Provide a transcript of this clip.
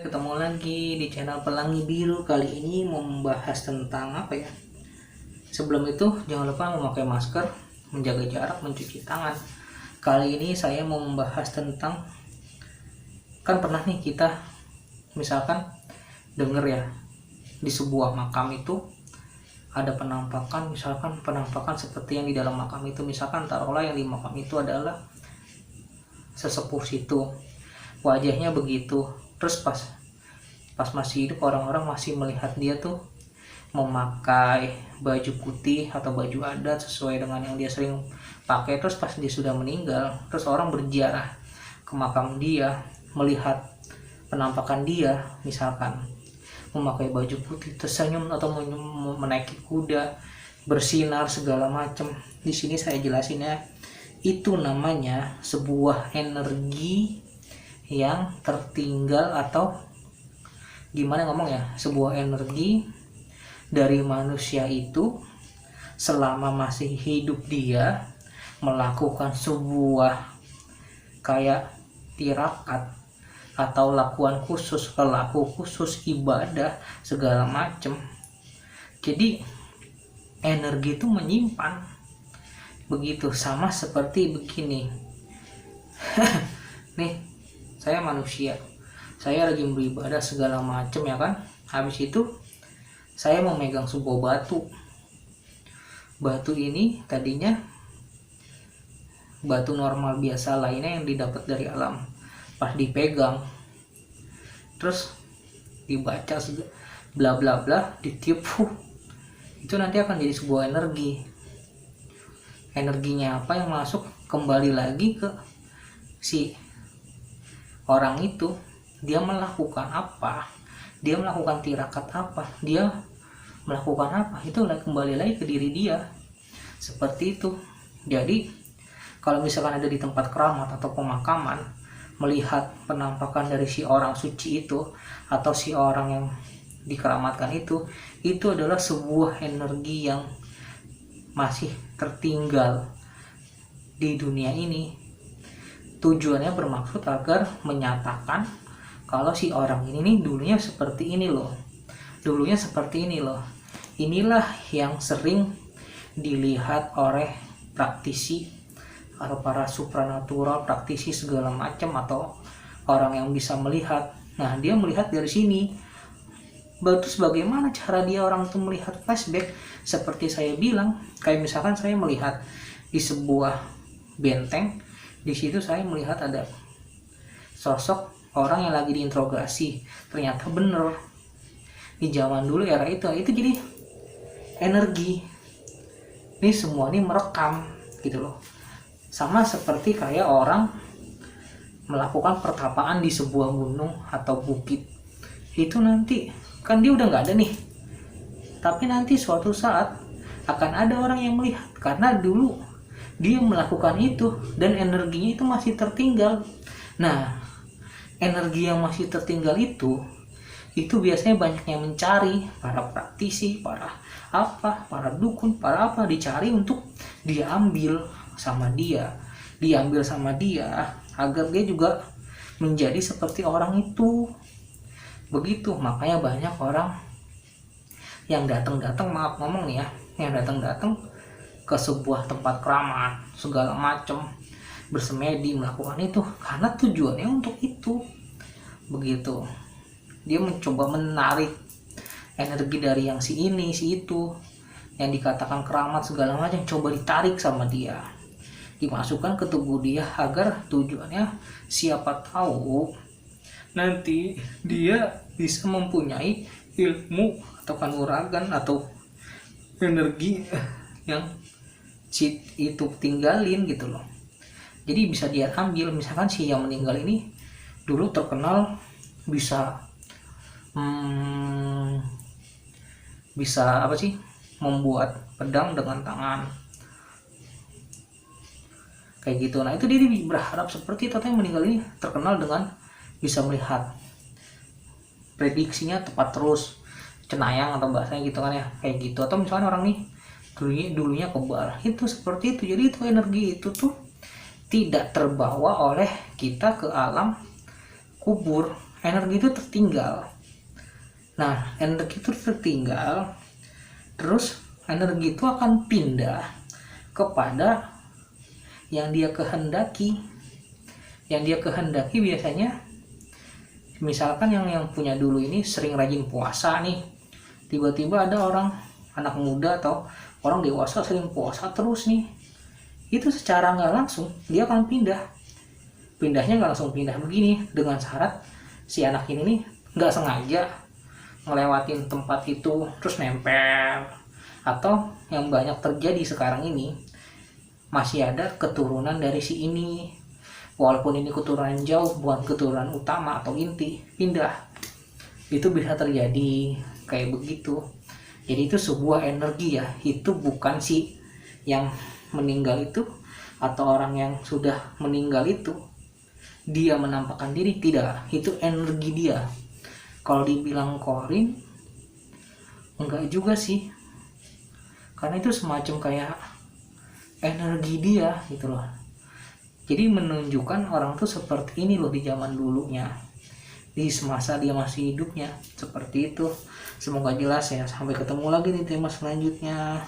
Ketemu lagi di channel Pelangi Biru. Kali ini mau membahas tentang apa ya? Sebelum itu jangan lupa memakai masker, menjaga jarak, mencuci tangan. Kali ini saya mau membahas tentang, kan pernah nih kita misalkan denger ya, di sebuah makam itu ada penampakan, misalkan penampakan seperti yang di dalam makam itu. Misalkan taruhlah yang di makam itu adalah sesepuh situ, wajahnya begitu, terus pas masih hidup orang-orang masih melihat dia tuh memakai baju putih atau baju adat sesuai dengan yang dia sering pakai. Terus pas dia sudah meninggal, terus orang berziarah ke makam dia, melihat penampakan dia, misalkan memakai baju putih, tersenyum atau menaiki kuda, bersinar segala macam. Di sini saya jelasin ya, itu namanya sebuah energi yang tertinggal, atau gimana ngomong ya, sebuah energi dari manusia itu selama masih hidup dia melakukan sebuah kayak tirakat atau lakuan khusus, pelaku khusus, ibadah segala macam. Jadi energi itu menyimpan begitu, sama seperti begini. Nih, saya manusia, saya lagi beribadah segala macam ya kan. Habis itu saya mau megang sebuah batu ini tadinya batu normal biasa lainnya yang didapat dari alam. Pas dipegang, terus dibaca bla bla bla, ditiup, itu nanti akan jadi sebuah energi. Energinya apa yang masuk kembali lagi ke si orang itu. Dia melakukan apa, dia melakukan tirakat apa, dia melakukan apa, itu kembali lagi ke diri dia. Seperti itu. Jadi kalau misalkan ada di tempat keramat atau pemakaman, melihat penampakan dari si orang suci itu atau si orang yang dikeramatkan itu adalah sebuah energi yang masih tertinggal di dunia ini. Tujuannya bermaksud agar menyatakan kalau si orang ini nih dulunya seperti ini loh, dulunya seperti ini loh. Inilah yang sering dilihat oleh praktisi atau para supranatural, praktisi segala macam, atau orang yang bisa melihat. Nah, dia melihat dari sini. Terus bagaimana cara dia orang itu melihat flashback? Seperti saya bilang, kayak misalkan saya melihat di sebuah benteng, di situ saya melihat ada sosok orang yang lagi diinterogasi. Ternyata bener di zaman dulu, era itu jadi energi. Ini semua ini merekam gitu loh. Sama seperti kayak orang melakukan pertapaan di sebuah gunung atau bukit. Itu nanti kan dia udah nggak ada nih, tapi nanti suatu saat akan ada orang yang melihat, karena dulu dia melakukan itu dan energinya itu masih tertinggal. Nah, energi yang masih tertinggal itu biasanya banyak yang mencari, para praktisi, para dukun, para apa, dicari untuk diambil sama dia agar dia juga menjadi seperti orang itu. Begitu, makanya banyak orang yang datang, maaf ngomong nih ya, yang datang ke sebuah tempat keramat segala macam, bersemedi, melakukan itu karena tujuannya untuk itu. Begitu, dia mencoba menarik energi dari yang si ini, si itu, yang dikatakan keramat segala macam, coba ditarik sama dia, dimasukkan ke tubuh dia, agar tujuannya siapa tahu nanti dia bisa mempunyai ilmu atau kanuragan atau energi yang cheat itu tinggalin gitu loh. Jadi bisa dia ambil. Misalkan si yang meninggal ini dulu terkenal bisa bisa apa sih, membuat pedang dengan tangan kayak gitu. Nah, itu dia berharap seperti itu. Yang meninggal ini terkenal dengan bisa melihat, prediksinya tepat terus, cenayang atau bahasanya gitu kan ya, kayak gitu. Atau misalnya orang nih dulunya kebal, itu seperti itu. Jadi itu energi itu tuh tidak terbawa oleh kita ke alam kubur. energi itu tertinggal. Nah, energi itu tertinggal, terus energi itu akan pindah kepada yang dia kehendaki. Yang dia kehendaki biasanya, misalkan yang punya dulu ini sering rajin puasa nih, tiba-tiba ada orang anak muda atau orang dewasa sering puasa terus nih, itu secara nggak langsung dia akan pindahnya nggak langsung pindah begini, dengan syarat si anak ini nih nggak sengaja ngelewatin tempat itu terus nempel. Atau yang banyak terjadi sekarang ini, masih ada keturunan dari si ini, walaupun ini keturunan jauh, bukan keturunan utama atau inti, pindah. Itu bisa terjadi kayak begitu. Jadi itu sebuah energi ya, itu bukan si yang meninggal itu atau orang yang sudah meninggal itu dia menampakkan diri, tidak, itu energi dia. Kalau dibilang korin, enggak juga sih, karena itu semacam kayak energi dia gitu loh. Jadi menunjukkan orang tuh seperti ini loh di zaman dulunya, di semasa dia masih hidupnya, seperti itu. Semoga jelas ya. Sampai ketemu lagi di tema selanjutnya.